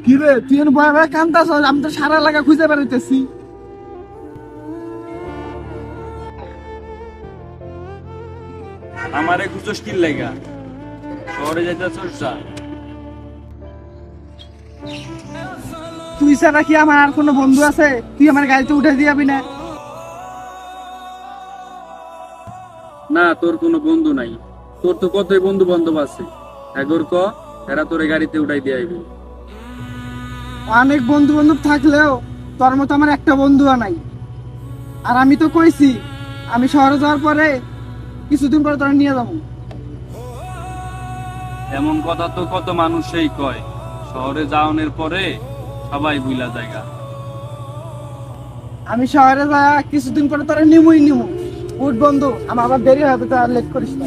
কি রে তুই ভয় ভয় কান্দাস, আমি তো সারা এলাকা খুঁজে বেড়াইতেছি। আমারে খুঁজোস কি লাগা? শহরে যাইতেছস যা। তুই ছাড়া কি আমার আর কোনো বন্ধু আছে? তুই আমার গাড়িতে উঠে দিয়াবি না? না, তোর কোনো বন্ধু নাই। তোর তো কতই বন্ধু বান্ধব আছে। এগোর ক, এরা তোরে গাড়িতে উঠাই দিয়ে আইবে। অনেক বন্ধু বান্ধব থাকলেও তোর মতো আমার একটা বন্ধুও নাই। আর আমি তো কইছি আমি শহরে যাওয়ার পরে কিছুদিন পরে তোরা নিয়ে যাবো। এমন কথা তো কত মানুষই কয়, শহরে যাওয়ানোর পরে সবাই বুইলা জায়গা। আমি শহরে যা কিছুদিন পরে তোরা নিমুই নিমু। উঠ বন্ধু, আমার আবার দেরি হবে, তো আর লেট করিস না।